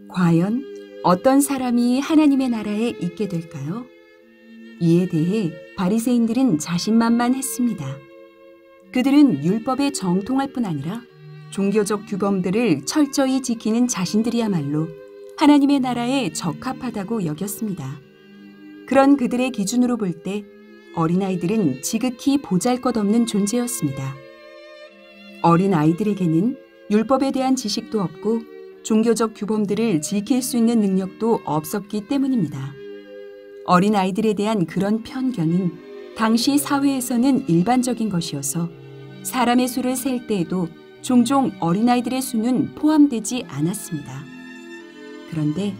과연 어떤 사람이 하나님의 나라에 있게 될까요? 이에 대해 바리새인들은 자신만만했습니다. 그들은 율법에 정통할 뿐 아니라 종교적 규범들을 철저히 지키는 자신들이야말로 하나님의 나라에 적합하다고 여겼습니다. 그런 그들의 기준으로 볼 때 어린아이들은 지극히 보잘것없는 존재였습니다. 어린아이들에게는 율법에 대한 지식도 없고 종교적 규범들을 지킬 수 있는 능력도 없었기 때문입니다. 어린아이들에 대한 그런 편견은 당시 사회에서는 일반적인 것이어서 사람의 수를 셀 때에도 종종 어린아이들의 수는 포함되지 않았습니다. 그런데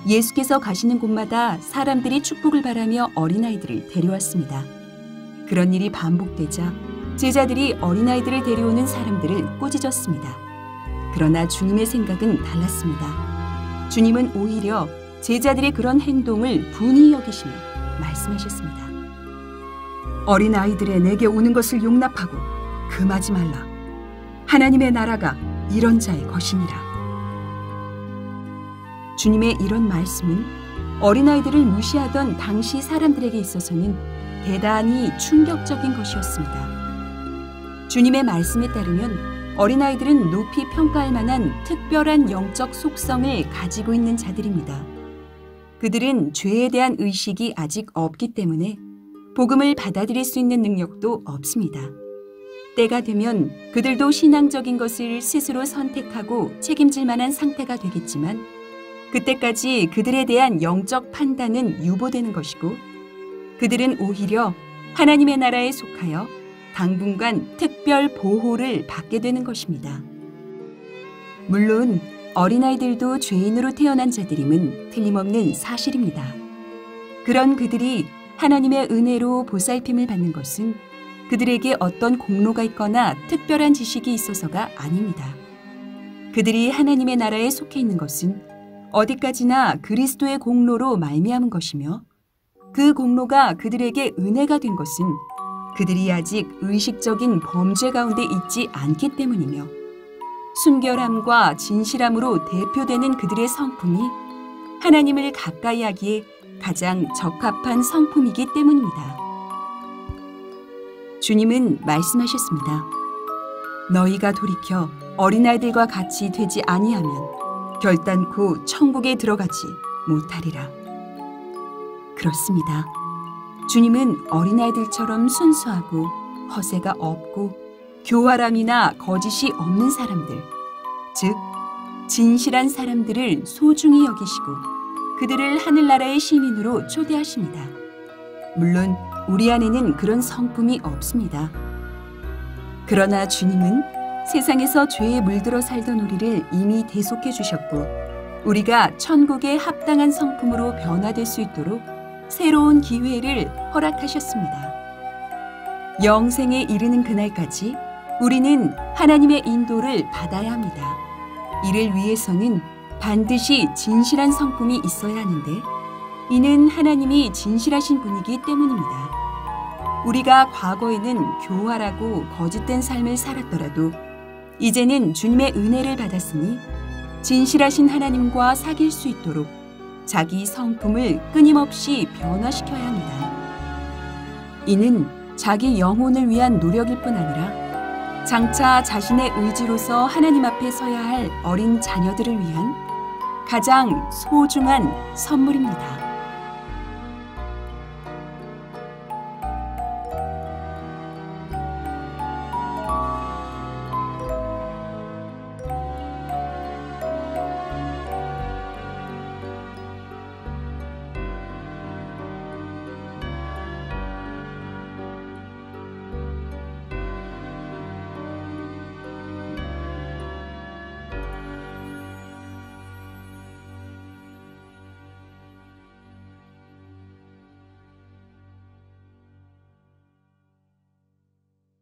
예수께서 가시는 곳마다 사람들이 축복을 바라며 어린아이들을 데려왔습니다. 그런 일이 반복되자 제자들이 어린아이들을 데려오는 사람들을 꾸짖었습니다. 그러나 주님의 생각은 달랐습니다. 주님은 오히려 제자들의 그런 행동을 분히 여기시며 말씀하셨습니다. 어린아이들의 내게 오는 것을 용납하고 금하지 말라. 하나님의 나라가 이런 자의 것이니라. 주님의 이런 말씀은 어린아이들을 무시하던 당시 사람들에게 있어서는 대단히 충격적인 것이었습니다. 주님의 말씀에 따르면 어린아이들은 높이 평가할 만한 특별한 영적 속성을 가지고 있는 자들입니다. 그들은 죄에 대한 의식이 아직 없기 때문에 복음을 받아들일 수 있는 능력도 없습니다. 때가 되면 그들도 신앙적인 것을 스스로 선택하고 책임질 만한 상태가 되겠지만 그때까지 그들에 대한 영적 판단은 유보되는 것이고 그들은 오히려 하나님의 나라에 속하여 당분간 특별 보호를 받게 되는 것입니다. 물론 어린아이들도 죄인으로 태어난 자들임은 틀림없는 사실입니다. 그런 그들이 하나님의 은혜로 보살핌을 받는 것은 그들에게 어떤 공로가 있거나 특별한 지식이 있어서가 아닙니다. 그들이 하나님의 나라에 속해 있는 것은 어디까지나 그리스도의 공로로 말미암은 것이며 그 공로가 그들에게 은혜가 된 것은 그들이 아직 의식적인 범죄 가운데 있지 않기 때문이며 순결함과 진실함으로 대표되는 그들의 성품이 하나님을 가까이 하기에 가장 적합한 성품이기 때문입니다. 주님은 말씀하셨습니다. 너희가 돌이켜 어린아이들과 같이 되지 아니하면 결단코 천국에 들어가지 못하리라. 그렇습니다. 주님은 어린아이들처럼 순수하고 허세가 없고 교활함이나 거짓이 없는 사람들, 즉 진실한 사람들을 소중히 여기시고 그들을 하늘나라의 시민으로 초대하십니다. 물론 우리 안에는 그런 성품이 없습니다. 그러나 주님은 세상에서 죄에 물들어 살던 우리를 이미 대속해 주셨고 우리가 천국에 합당한 성품으로 변화될 수 있도록 새로운 기회를 허락하셨습니다. 영생에 이르는 그날까지 우리는 하나님의 인도를 받아야 합니다. 이를 위해서는 반드시 진실한 성품이 있어야 하는데 이는 하나님이 진실하신 분이기 때문입니다. 우리가 과거에는 교활하고 거짓된 삶을 살았더라도 이제는 주님의 은혜를 받았으니 진실하신 하나님과 사귈 수 있도록 자기 성품을 끊임없이 변화시켜야 합니다. 이는 자기 영혼을 위한 노력일 뿐 아니라 장차 자신의 의지로서 하나님 앞에 서야 할 어린 자녀들을 위한 가장 소중한 선물입니다.